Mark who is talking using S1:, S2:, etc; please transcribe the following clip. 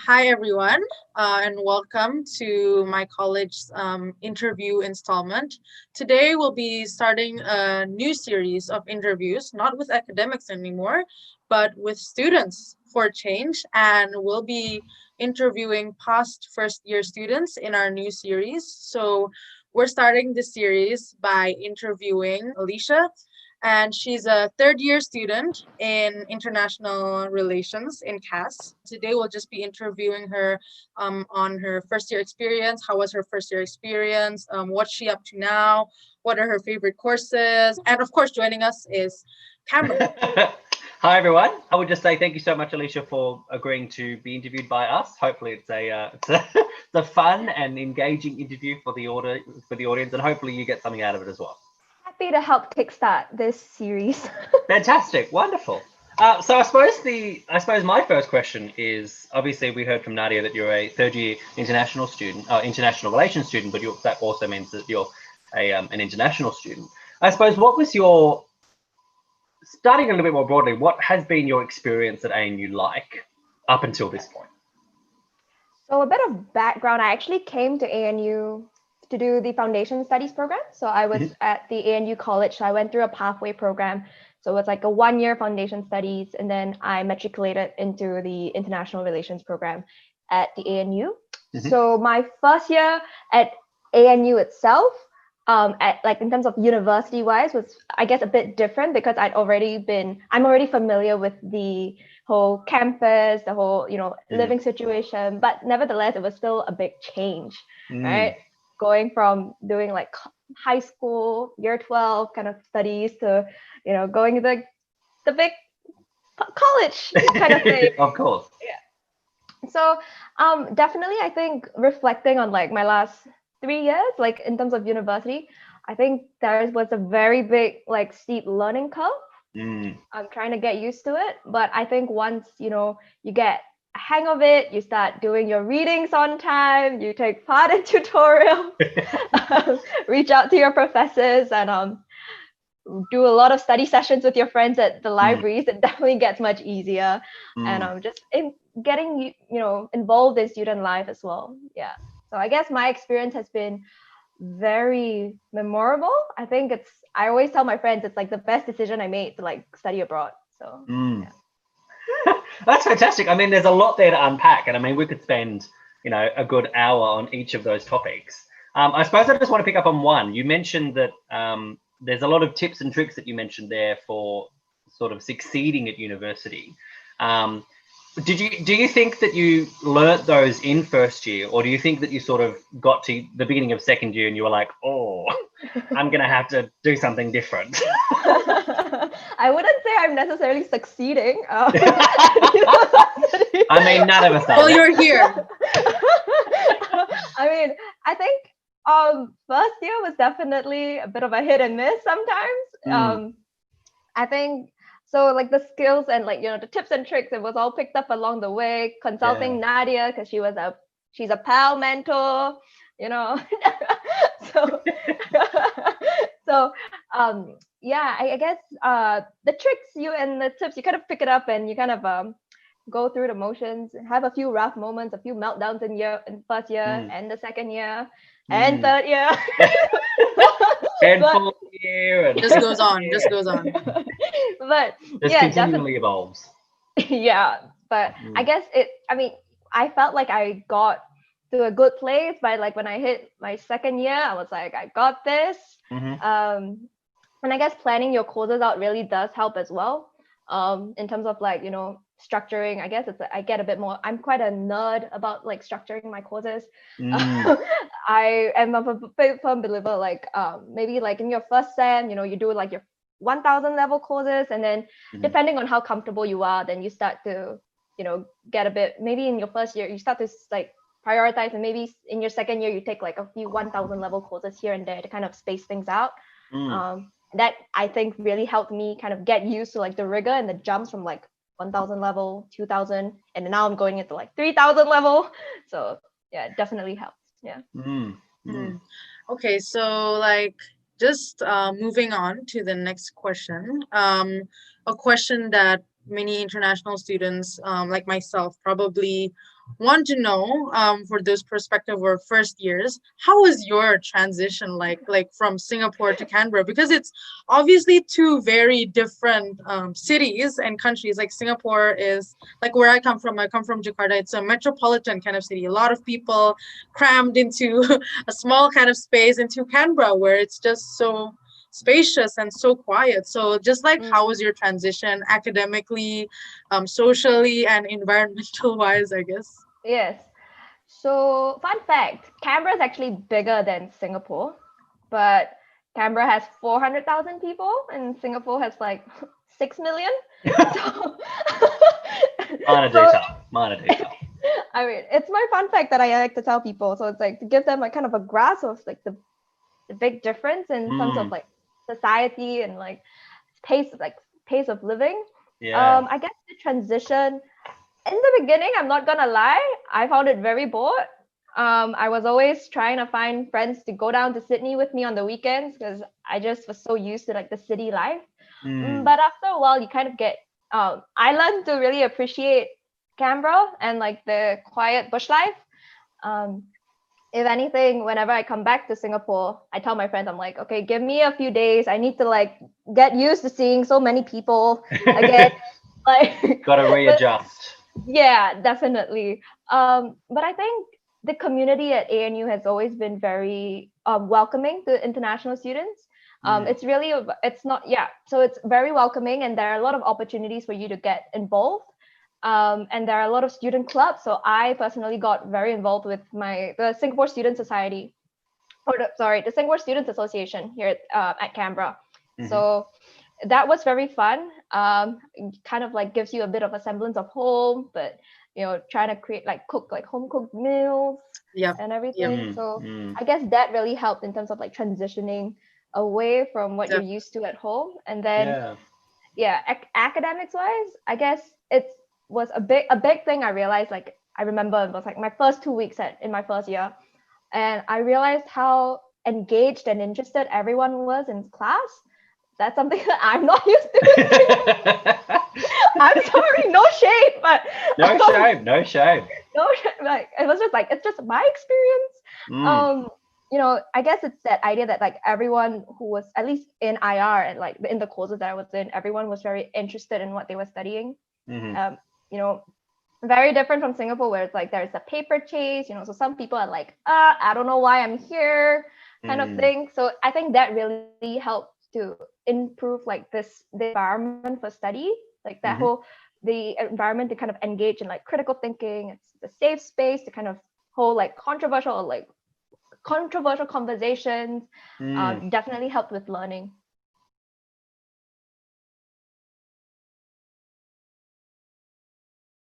S1: Hi, everyone, and welcome to my college's interview installment. Today, we'll be starting a new series of interviews, not with academics anymore, but with students for change. And we'll be interviewing past first year students in our new series. So, we're starting this series by interviewing Alicia, and she's a third year student in international relations in CASS. Today we'll just be interviewing her on her first year experience. How was her first year experience? What's she up to now? What are her favorite courses? And of course, joining us is Cameron.
S2: Hi everyone. I would just say thank you so much, Alicia, for agreeing to be interviewed by us. Hopefully, it's a fun and engaging interview for the audience, and hopefully you get something out of it as well.
S3: Happy to help kickstart this series.
S2: Fantastic, wonderful. So I suppose my first question is, obviously we heard from Nadia that you're a third year international student, international relations student, but that also means that you're an international student. I suppose starting a little bit more broadly, what has been your experience at ANU like up until this point?
S3: So a bit of background, I actually came to ANU to do the foundation studies program. So I was at the ANU college, so I went through a pathway program. So it was like a 1-year foundation studies, and then I matriculated into the international relations program at the ANU. So my first year at ANU itself, in terms of university wise, was I guess a bit different because I'm already familiar with the whole campus, the whole living situation, but nevertheless it was still a big change, right? Going from doing like high school year 12 kind of studies to going to the big college kind of thing.
S2: Of course.
S3: Yeah. So definitely I think reflecting on like my last 3 years, like in terms of university, I think there was a very big like steep learning curve. I'm trying to get used to it, but I think once you get a hang of it, you start doing your readings on time, you take part in tutorials, reach out to your professors, and do a lot of study sessions with your friends at the libraries. It definitely gets much easier, and just in getting involved in student life as well. Yeah. So I guess my experience has been very memorable. I think I always tell my friends it's like the best decision I made to like study abroad. So yeah.
S2: That's fantastic. I mean, there's a lot there to unpack, and I mean, we could spend a good hour on each of those topics. I suppose I just want to pick up on one. You mentioned that there's a lot of tips and tricks that you mentioned there for sort of succeeding at university. Do you think that you learnt those in first year, or do you think that you sort of got to the beginning of second year and you were like, oh, I'm going to have to do something different?
S3: I wouldn't say I'm necessarily succeeding.
S2: I mean, none of us are.
S1: Well, you're here.
S3: I mean, I think first year was definitely a bit of a hit and miss sometimes. I think so, like the skills and like the tips and tricks, it was all picked up along the way. Consulting Nadia because she's a pal mentor, so I guess the tricks and the tips, you kind of pick it up and you kind of go through the motions, have a few rough moments, a few meltdowns in first year and the second year and third year.
S2: And fourth year, and
S1: just goes on.
S3: But
S2: just continually evolves.
S3: Yeah, but I guess I felt like I got to a good place by like when I hit my second year. I was like, I got this. And I guess planning your courses out really does help as well. In terms of like structuring, I guess I get a bit more. I'm quite a nerd about like structuring my courses. I am a big firm believer, like maybe like in your first sem, you do like your 1000 level courses, and then depending on how comfortable you are, then you start to get a bit, maybe in your first year you start to like prioritize, and maybe in your second year you take like a few 1000 level courses here and there to kind of space things out. That I think really helped me kind of get used to like the rigor and the jumps from like 1000 level, 2000, and now I'm going into like 3000 level. So yeah, it definitely helps. Yeah.
S1: Okay, so like just moving on to the next question. A question that many international students like myself probably want to know, for those prospective or first years, how was your transition like from Singapore to Canberra? Because it's obviously two very different cities and countries. Like Singapore is like where I come from Jakarta. It's a metropolitan kind of city, a lot of people crammed into a small kind of space, into Canberra where it's just so spacious and so quiet. So just like how was your transition academically, socially, and environmental wise, I guess?
S3: Yes. So, fun fact, Canberra is actually bigger than Singapore, but Canberra has 400,000 people and Singapore has like 6 million. So,
S2: Minor detail.
S3: I mean, it's my fun fact that I like to tell people. So it's like to give them like kind of a grasp of like the big difference in terms of like society and like pace of living.
S2: Yeah.
S3: I guess the transition in the beginning, I'm not gonna lie, I found it very bored. I was always trying to find friends to go down to Sydney with me on the weekends because I just was so used to like the city life. But after a while, you kind of get. I learned to really appreciate Canberra and like the quiet bush life. If anything, whenever I come back to Singapore, I tell my friends, I'm like, okay, give me a few days. I need to like get used to seeing so many people again. Like,
S2: gotta readjust.
S3: Yeah, definitely. But I think the community at ANU has always been very welcoming to international students. It's really, it's not, yeah. So it's very welcoming, and there are a lot of opportunities for you to get involved. And there are a lot of student clubs. So I personally got very involved with the Singapore Student Society, the Singapore Students Association here at Canberra. So that was very fun. Kind of like gives you a bit of a semblance of home, but trying to cook like home cooked meals and everything. So I guess that really helped in terms of like transitioning away from what you're used to at home. And then academics wise, I guess it was a big thing. I realized, like, I remember it was like my first 2 weeks in my first year, and I realized how engaged and interested everyone was in class. That's something that I'm not used to. I'm sorry, no shame, but
S2: no shame.
S3: Like it was just like it's just my experience. I guess it's that idea that like everyone who was at least in IR and like in the courses that I was in, everyone was very interested in what they were studying. Very different from Singapore, where it's like there's a paper chase, so some people are like, I don't know why I'm here, kind of thing. So I think that really helped to improve like the environment for study, like that the environment to kind of engage in like critical thinking. It's the safe space to kind of hold like controversial conversations. Definitely helped with learning.